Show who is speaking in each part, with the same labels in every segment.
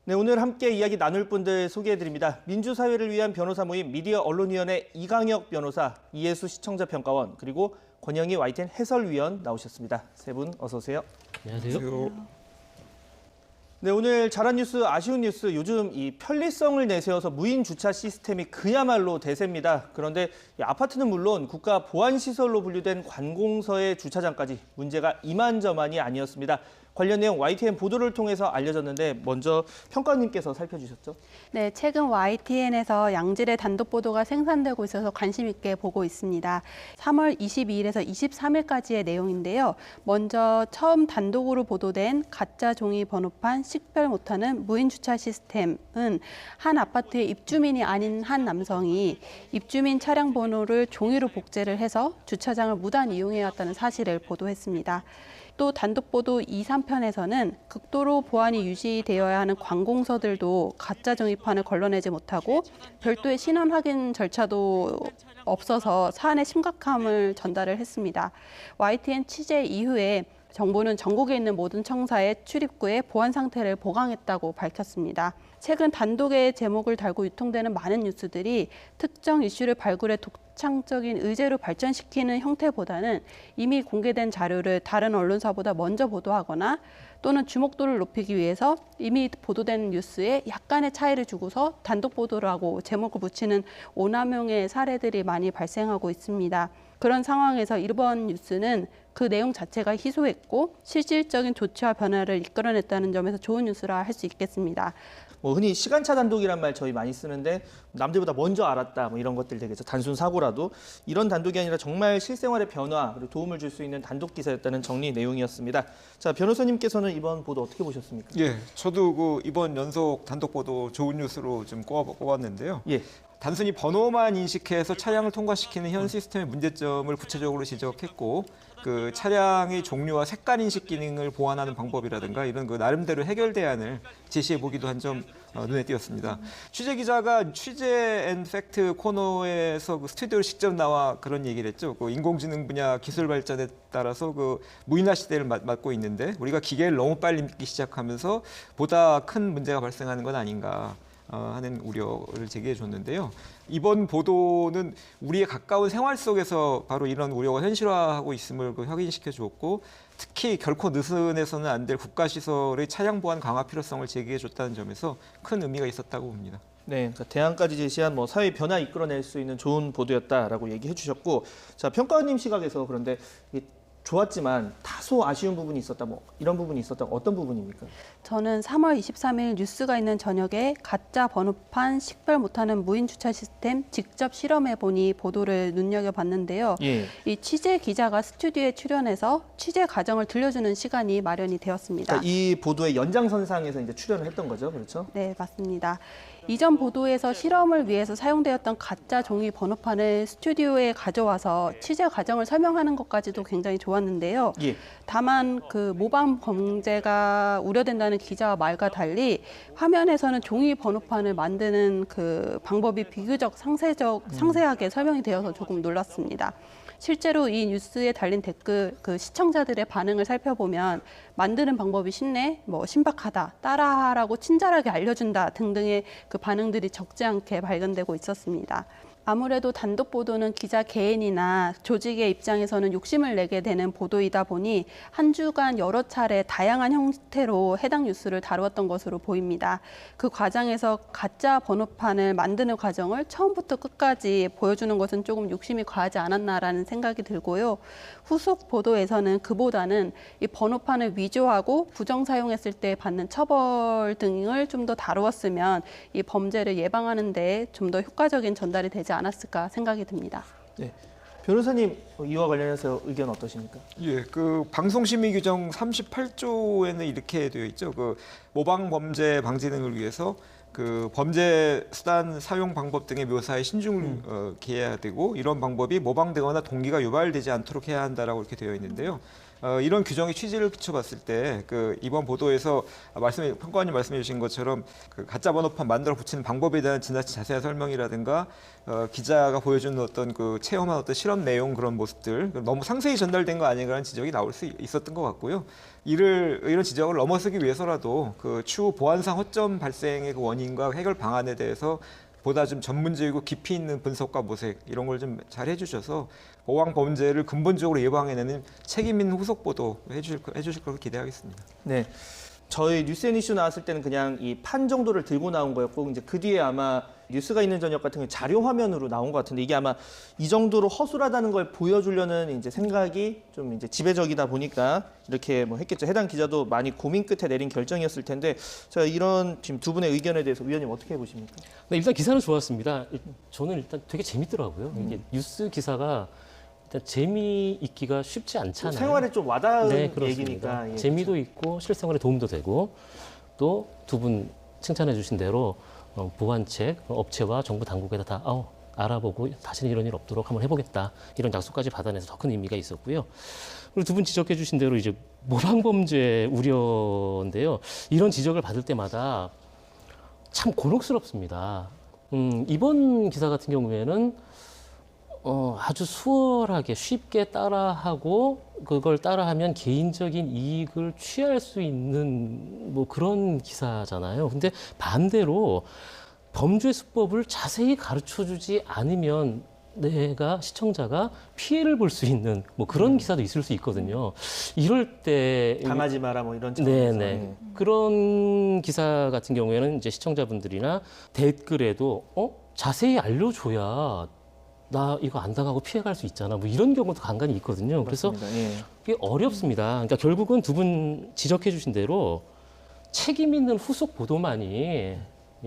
Speaker 1: 네, 오늘 함께 이야기 나눌 분들 소개해드립니다. 민주사회를 위한 변호사 모임 미디어 언론위원회 이강혁 변호사, 이예수 시청자평가원, 그리고 권영희 YTN 해설위원 나오셨습니다. 세 분 어서 오세요.
Speaker 2: 안녕하세요.
Speaker 1: 네, 오늘 잘한 뉴스, 아쉬운 뉴스, 요즘 이 편리성을 내세워서 무인 주차 시스템이 그야말로 대세입니다. 그런데 이 아파트는 물론 국가 보안시설로 분류된 관공서의 주차장까지 문제가 이만저만이 아니었습니다. 관련 내용 YTN 보도를 통해서 알려졌는데 먼저 평가원님께서 살펴주셨죠?
Speaker 3: 네, 최근 YTN에서 양질의 단독 보도가 생산되고 있어서 관심 있게 보고 있습니다. 3월 22일에서 23일까지의 내용인데요. 먼저 처음 단독으로 보도된 가짜 종이 번호판 식별 못하는 무인 주차 시스템은 한 아파트의 입주민이 아닌 한 남성이 입주민 차량 번호를 종이로 복제를 해서 주차장을 무단 이용해왔다는 사실을 보도했습니다. 또 단독 보도 2, 3편에서는 극도로 보안이 유지되어야 하는 관공서들도 가짜 종이판을 걸러내지 못하고 별도의 신원 확인 절차도 없어서 사안의 심각함을 전달을 했습니다. YTN 취재 이후에 정부는 전국에 있는 모든 청사의 출입구에 보안 상태를 보강했다고 밝혔습니다. 최근 단독의 제목을 달고 유통되는 많은 뉴스들이 특정 이슈를 발굴해 독창적인 의제로 발전시키는 형태보다는 이미 공개된 자료를 다른 언론사보다 먼저 보도하거나 또는 주목도를 높이기 위해서 이미 보도된 뉴스에 약간의 차이를 주고서 단독 보도를 하고 제목을 붙이는 오남용의 사례들이 많이 발생하고 있습니다. 그런 상황에서 이번 뉴스는 그 내용 자체가 희소했고 실질적인 조치와 변화를 이끌어냈다는 점에서 좋은 뉴스라 할 수 있겠습니다.
Speaker 1: 흔히 시간차 단독이란 말 저희 많이 쓰는데 남들보다 먼저 알았다 이런 것들 되겠죠. 단순 사고라도 이런 단독이 아니라 정말 실생활의 변화 그리고 도움을 줄 수 있는 단독 기사였다는 정리 내용이었습니다. 자, 변호사님께서는 이번 보도 어떻게 보셨습니까?
Speaker 2: 예, 저도 이번 연속 단독 보도 좋은 뉴스로 좀 꼽았는데요.
Speaker 1: 예.
Speaker 2: 단순히 번호만 인식해서 차량을 통과시키는 현 시스템의 문제점을 구체적으로 지적했고 그 차량의 종류와 색깔 인식 기능을 보완하는 방법이라든가 이런 그 나름대로 해결 대안을 제시해 보기도 한 점 눈에 띄었습니다. 취재 기자가 취재 앤 팩트 코너에서 그 스튜디오를 직접 나와 그런 얘기를 했죠. 그 인공지능 분야 기술 발전에 따라서 그 무인화 시대를 맞고 있는데 우리가 기계를 너무 빨리 믿기 시작하면서 보다 큰 문제가 발생하는 건 아닌가 하는 우려를 제기해 줬는데요. 이번 보도는 우리의 가까운 생활 속에서 바로 이런 우려가 현실화하고 있음을 확인시켜 주었고 특히 결코 느슨해서는 안 될 국가시설의 차량 보안 강화 필요성을 제기해 줬다는 점에서 큰 의미가 있었다고 봅니다.
Speaker 1: 네, 그러니까 대안까지 제시한 사회 변화 이끌어낼 수 있는 좋은 보도였다라고 얘기해 주셨고, 자, 평가원님 시각에서 그런데 이게 좋았지만 다소 아쉬운 부분이 있었다, 이런 부분이 있었다, 어떤 부분입니까?
Speaker 3: 저는 3월 23일 뉴스가 있는 저녁에 가짜 번호판 식별 못하는 무인 주차 시스템 직접 실험해보니 보도를 눈여겨봤는데요.
Speaker 1: 예.
Speaker 3: 이 취재 기자가 스튜디오에 출연해서 취재 과정을 들려주는 시간이 마련이 되었습니다.
Speaker 1: 그러니까 이 보도의 연장선상에서 이제 출연을 했던 거죠, 그렇죠?
Speaker 3: 네, 맞습니다. 이전 보도에서 실험을 위해서 사용되었던 가짜 종이 번호판을 스튜디오에 가져와서 취재 과정을 설명하는 것까지도 굉장히 좋았는데요.
Speaker 1: 예.
Speaker 3: 다만 그 모방 범죄가 우려된다는 기자와 말과 달리 화면에서는 종이 번호판을 만드는 그 방법이 비교적 상세하게 설명이 되어서 조금 놀랐습니다. 실제로 이 뉴스에 달린 댓글, 그 시청자들의 반응을 살펴보면 만드는 방법이 쉽네, 신박하다, 따라하라고 친절하게 알려준다 등등의 그 반응들이 적지 않게 발견되고 있었습니다. 아무래도 단독 보도는 기자 개인이나 조직의 입장에서는 욕심을 내게 되는 보도이다 보니 한 주간 여러 차례 다양한 형태로 해당 뉴스를 다루었던 것으로 보입니다. 그 과정에서 가짜 번호판을 만드는 과정을 처음부터 끝까지 보여주는 것은 조금 욕심이 과하지 않았나라는 생각이 들고요. 후속 보도에서는 그보다는 이 번호판을 위조하고 부정 사용했을 때 받는 처벌 등을 좀 더 다루었으면 이 범죄를 예방하는 데 좀 더 효과적인 전달이 되지 않았을까 생각이 듭니다.
Speaker 1: 네. 변호사님, 이와 관련해서 의견 어떠십니까?
Speaker 2: 예, 그 방송심의 규정 38조에는 이렇게 되어 있죠. 그 모방 범죄 방지 등을 위해서 그 범죄 수단 사용 방법 등의 묘사에 신중을 기해야 되고 이런 방법이 모방되거나 동기가 유발되지 않도록 해야 한다라고 이렇게 되어 있는데요. 이런 규정의 취지를 비춰봤을 때 이번 보도에서 평가원님 말씀해 주신 것처럼 가짜 번호판 만들어 붙이는 방법에 대한 지나친 자세한 설명이라든가 기자가 보여주는 어떤 체험한 어떤 실험 내용 그런 모습들 너무 상세히 전달된 거 아닌가라는 지적이 나올 수 있었던 것 같고요. 이런 지적을 넘어서기 위해서라도 추후 보안상 허점 발생의 원인과 해결 방안에 대해서 보다 좀 전문적이고 깊이 있는 분석과 모색 이런 걸 좀 잘 해주셔서 보안 범죄를 근본적으로 예방해내는 책임 있는 후속 보도 해주실 것을 기대하겠습니다.
Speaker 1: 네. 저희 뉴스앤이슈 나왔을 때는 그냥 이 판 정도를 들고 나온 거였고 이제 그 뒤에 아마 뉴스가 있는 저녁 같은 게 자료 화면으로 나온 것 같은데 이게 아마 이 정도로 허술하다는 걸 보여주려는 이제 생각이 좀 이제 지배적이다 보니까 이렇게 뭐 했겠죠. 해당 기자도 많이 고민 끝에 내린 결정이었을 텐데 자 이런 지금 두 분의 의견에 대해서 위원님 어떻게 보십니까?
Speaker 4: 네, 일단 기사는 좋았습니다. 저는 일단 되게 재밌더라고요. 이게 뉴스 기사가 일단 재미있기가 쉽지 않잖아요.
Speaker 1: 생활에 좀 와닿은
Speaker 4: 네, 그렇습니다.
Speaker 1: 얘기니까. 예,
Speaker 4: 재미도 있고 실생활에 도움도 되고 또 두 분 칭찬해 주신 대로 보안책 업체와 정부 당국에다 다 알아보고 다시는 이런 일 없도록 한번 해보겠다 이런 약속까지 받아내서 더 큰 의미가 있었고요. 그리고 두 분 지적해 주신 대로 이제 모방범죄 우려인데요. 이런 지적을 받을 때마다 참 곤혹스럽습니다. 이번 기사 같은 경우에는 아주 수월하게 쉽게 따라하고 그걸 따라하면 개인적인 이익을 취할 수 있는 뭐 그런 기사잖아요. 근데 반대로 범죄 수법을 자세히 가르쳐주지 않으면 시청자가 피해를 볼 수 있는 뭐 그런 기사도 있을 수 있거든요. 이럴 때
Speaker 1: 당하지 마라 뭐 이런 차원에서.
Speaker 4: 네네. 그런 기사 같은 경우에는 이제 시청자분들이나 댓글에도 자세히 알려줘야 나 이거 안 당하고 피해갈 수 있잖아. 뭐 이런 경우도 간간히 있거든요. 그래서
Speaker 1: 예.
Speaker 4: 그게 어렵습니다. 그러니까 결국은 두 분 지적해 주신 대로 책임 있는 후속 보도만이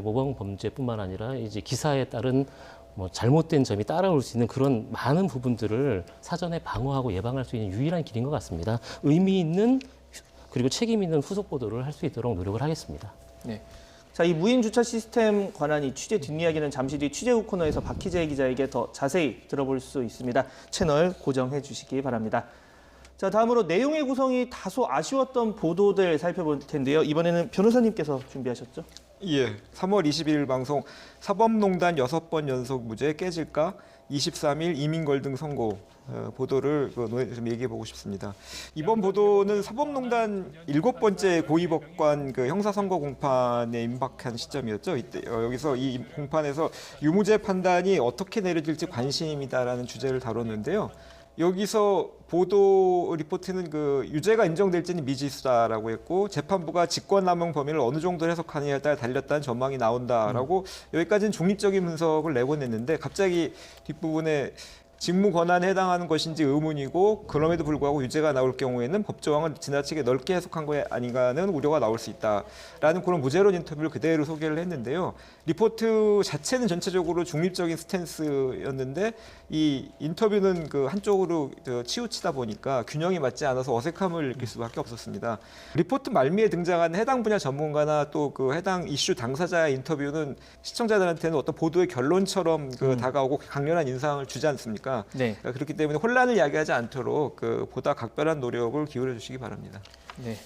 Speaker 4: 모방 범죄뿐만 아니라 이제 기사에 따른 뭐 잘못된 점이 따라올 수 있는 그런 많은 부분들을 사전에 방어하고 예방할 수 있는 유일한 길인 것 같습니다. 의미 있는 그리고 책임 있는 후속 보도를 할 수 있도록 노력을 하겠습니다.
Speaker 1: 네. 자, 이 무인 주차 시스템 관한 이 취재 뒷이야기는 잠시 뒤 취재후 코너에서 박희재 기자에게 더 자세히 들어볼 수 있습니다. 채널 고정해 주시기 바랍니다. 자, 다음으로 내용의 구성이 다소 아쉬웠던 보도들 살펴볼 텐데요. 이번에는 변호사님께서 준비하셨죠?
Speaker 2: 예, 3월 21일 방송 사법농단 6번 연속 무죄 깨질까? 23일 이민걸 등 선고 보도를 좀 얘기해 보고 싶습니다. 이번 보도는 사법농단 7번째 고위법관 형사선고 공판에 임박한 시점이었죠. 이때 여기서 이 공판에서 유무죄 판단이 어떻게 내려질지 관심이다라는 주제를 다뤘는데요. 여기서 보도 리포트는 유죄가 인정될지는 미지수다라고 했고 재판부가 직권남용 범위를 어느 정도 해석하느냐에 따라 달렸다는 전망이 나온다라고 여기까지는 중립적인 분석을 내보냈는데 갑자기 뒷부분에 직무 권한에 해당하는 것인지 의문이고 그럼에도 불구하고 유죄가 나올 경우에는 법조항은 지나치게 넓게 해석한 거 아닌가는 우려가 나올 수 있다라는 그런 무죄론 인터뷰를 그대로 소개를 했는데요. 리포트 자체는 전체적으로 중립적인 스탠스였는데 이 인터뷰는 한쪽으로 치우치다 보니까 균형이 맞지 않아서 어색함을 느낄 수밖에 없었습니다. 리포트 말미에 등장하는 해당 분야 전문가나 또 해당 이슈 당사자의 인터뷰는 시청자들한테는 어떤 보도의 결론처럼 다가오고 강렬한 인상을 주지 않습니까?
Speaker 1: 네.
Speaker 2: 그렇기 때문에 혼란을 야기하지 않도록 보다 각별한 노력을 기울여 주시기 바랍니다.
Speaker 1: 네.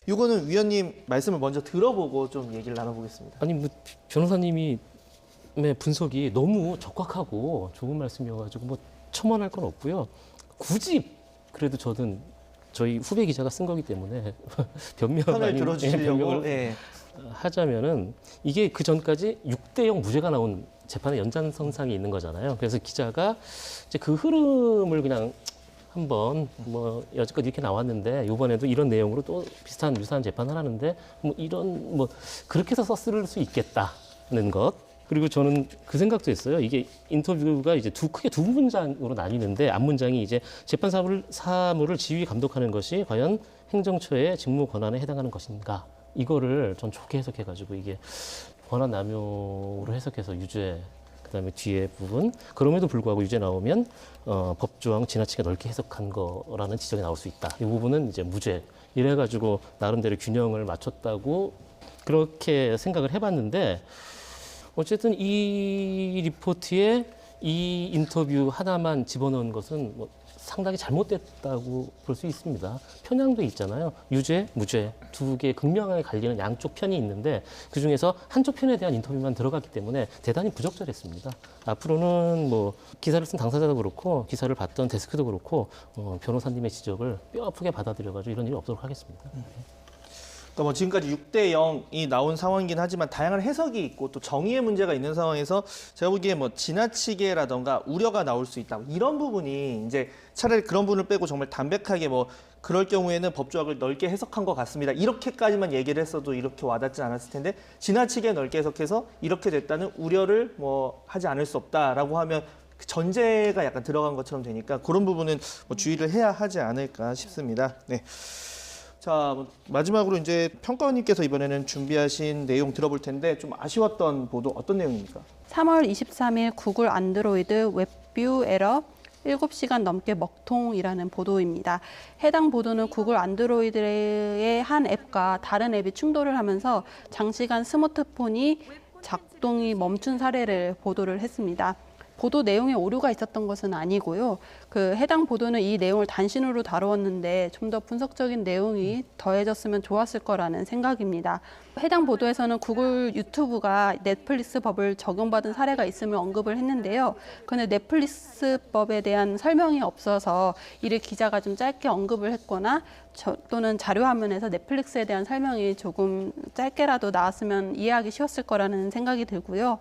Speaker 1: 이거는 위원님 말씀을 먼저 들어보고 좀 얘기를 나눠보겠습니다.
Speaker 4: 아니 뭐 변호사님이 분석이 너무 적확하고 좋은 말씀이어가지고 뭐 첨언할 건 없고요. 굳이 그래도 저는 저희 후배 기자가 쓴 거기 때문에 변명을
Speaker 1: 편을 들어주시려고. 예.
Speaker 4: 하자면은 이게 그 전까지 6대0 무죄가 나온 재판의 연장선상이 있는 거잖아요. 그래서 기자가 이제 그 흐름을 그냥 한번 뭐 여지껏 이렇게 나왔는데 이번에도 이런 내용으로 또 비슷한 유사한 재판을 하는데 뭐 이런 뭐 그렇게 해서 썼을 수 있겠다는 것. 그리고 저는 그 생각도 했어요. 이게 인터뷰가 이제 크게 두 문장으로 나뉘는데 앞문장이 이제 재판 사무를 지휘 감독하는 것이 과연 행정처의 직무 권한에 해당하는 것인가. 이거를 전 좋게 해석해가지고 이게 권한 남용으로 해석해서 유죄 그다음에 뒤에 부분 그럼에도 불구하고 유죄 나오면 법조항 지나치게 넓게 해석한 거라는 지적이 나올 수 있다. 이 부분은 이제 무죄 이래가지고 나름대로 균형을 맞췄다고 그렇게 생각을 해봤는데 어쨌든 이 리포트에 이 인터뷰 하나만 집어넣은 것은 뭐 상당히 잘못됐다고 볼 수 있습니다. 편향도 있잖아요. 유죄, 무죄 두 개 극명하게 갈리는 양쪽 편이 있는데 그중에서 한쪽 편에 대한 인터뷰만 들어갔기 때문에 대단히 부적절했습니다. 앞으로는 뭐 기사를 쓴 당사자도 그렇고 기사를 봤던 데스크도 그렇고 변호사님의 지적을 뼈 아프게 받아들여가지고 이런 일이 없도록 하겠습니다.
Speaker 1: 그러니까 뭐 지금까지 6대 0이 나온 상황이긴 하지만 다양한 해석이 있고 또 정의의 문제가 있는 상황에서 제가 보기에 뭐 지나치게라던가 우려가 나올 수 있다. 이런 부분이 이제 차라리 그런 부분을 빼고 정말 담백하게 뭐 그럴 경우에는 법조학을 넓게 해석한 것 같습니다. 이렇게까지만 얘기를 했어도 이렇게 와닿지 않았을 텐데 지나치게 넓게 해석해서 이렇게 됐다는 우려를 뭐 하지 않을 수 없다라고 하면 그 전제가 약간 들어간 것처럼 되니까 그런 부분은 뭐 주의를 해야 하지 않을까 싶습니다. 네. 자, 마지막으로 이제 평가원님께서 이번에는 준비하신 내용 들어볼 텐데 좀 아쉬웠던 보도 어떤 내용입니까?
Speaker 3: 3월 23일 구글 안드로이드 웹뷰 에러 7시간 넘게 먹통이라는 보도입니다. 해당 보도는 구글 안드로이드의 한 앱과 다른 앱이 충돌을 하면서 장시간 스마트폰이 작동이 멈춘 사례를 보도를 했습니다. 보도 내용에 오류가 있었던 것은 아니고요. 그 해당 보도는 이 내용을 단신으로 다루었는데 좀 더 분석적인 내용이 더해졌으면 좋았을 거라는 생각입니다. 해당 보도에서는 구글 유튜브가 넷플릭스 법을 적용받은 사례가 있음을 언급을 했는데요. 그런데 넷플릭스 법에 대한 설명이 없어서 이를 기자가 좀 짧게 언급을 했거나 또는 자료화면에서 넷플릭스에 대한 설명이 조금 짧게라도 나왔으면 이해하기 쉬웠을 거라는 생각이 들고요.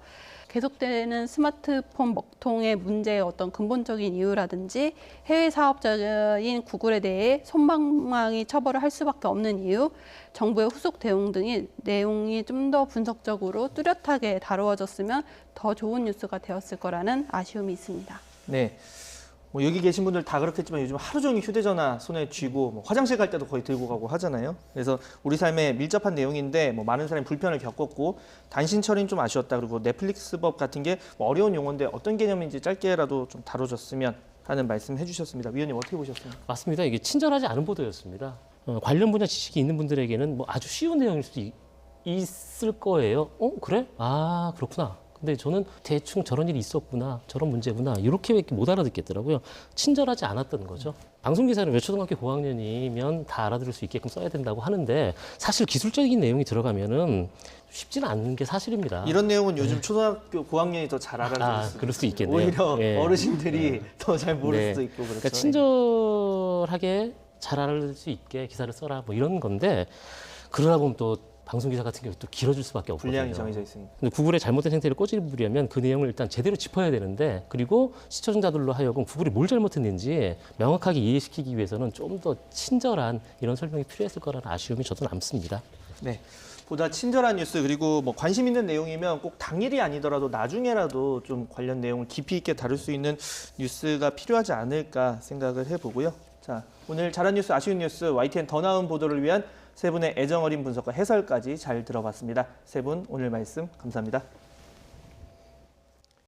Speaker 3: 계속되는 스마트폰 먹통의 문제의 어떤 근본적인 이유라든지 해외 사업자인 구글에 대해 손방망이 처벌을 할 수밖에 없는 이유, 정부의 후속 대응 등이 내용이 좀 더 분석적으로 뚜렷하게 다루어졌으면 더 좋은 뉴스가 되었을 거라는 아쉬움이 있습니다.
Speaker 1: 네. 뭐 여기 계신 분들 다 그렇겠지만 요즘 하루 종일 휴대전화 손에 쥐고 뭐 화장실 갈 때도 거의 들고 가고 하잖아요. 그래서 우리 삶에 밀접한 내용인데 뭐 많은 사람이 불편을 겪었고 단신 처리는 좀 아쉬웠다. 그리고 넷플릭스법 같은 게 뭐 어려운 용어인데 어떤 개념인지 짧게라도 좀 다뤄줬으면 하는 말씀 해주셨습니다. 위원님 어떻게 보셨어요?
Speaker 4: 맞습니다. 이게 친절하지 않은 보도였습니다. 관련 분야 지식이 있는 분들에게는 뭐 아주 쉬운 내용일 수도 있을 거예요. 그래? 아, 그렇구나. 근데 저는 대충 저런 일이 있었구나, 저런 문제구나 이렇게밖에 못 알아듣겠더라고요. 친절하지 않았던 거죠. 방송기사는 외초등학교 고학년이면 다 알아들을 수 있게끔 써야 된다고 하는데 사실 기술적인 내용이 들어가면은 쉽지는 않은 게 사실입니다.
Speaker 1: 이런 내용은 요즘 초등학교 고학년이 더 잘 알아들을 수
Speaker 4: 그럴 수 있겠네요.
Speaker 1: 오히려
Speaker 4: 예.
Speaker 1: 어르신들이 더 잘 모를
Speaker 4: 네.
Speaker 1: 수도 있고 그렇죠.
Speaker 4: 그러니까 친절하게 잘 알아들 수 있게 기사를 써라 뭐 이런 건데 그러다 보면 또 방송기사 같은 경우 또 길어질 수밖에 없거든요.
Speaker 1: 분량이 정해져 있으니까.
Speaker 4: 근데 구글의 잘못된 행태를 꼬집으려면 그 내용을 일단 제대로 짚어야 되는데 그리고 시청자들로 하여금 구글이 뭘 잘못했는지 명확하게 이해시키기 위해서는 좀 더 친절한 이런 설명이 필요했을 거라는 아쉬움이 저도 남습니다.
Speaker 1: 네. 보다 친절한 뉴스 그리고 뭐 관심 있는 내용이면 꼭 당일이 아니더라도 나중에라도 좀 관련 내용을 깊이 있게 다룰 수 있는 뉴스가 필요하지 않을까 생각을 해보고요. 자, 오늘 잘한 뉴스, 아쉬운 뉴스, YTN 더 나은 보도를 위한 세 분의 애정 어린 분석과 해설까지 잘 들어봤습니다. 세 분 오늘 말씀 감사합니다.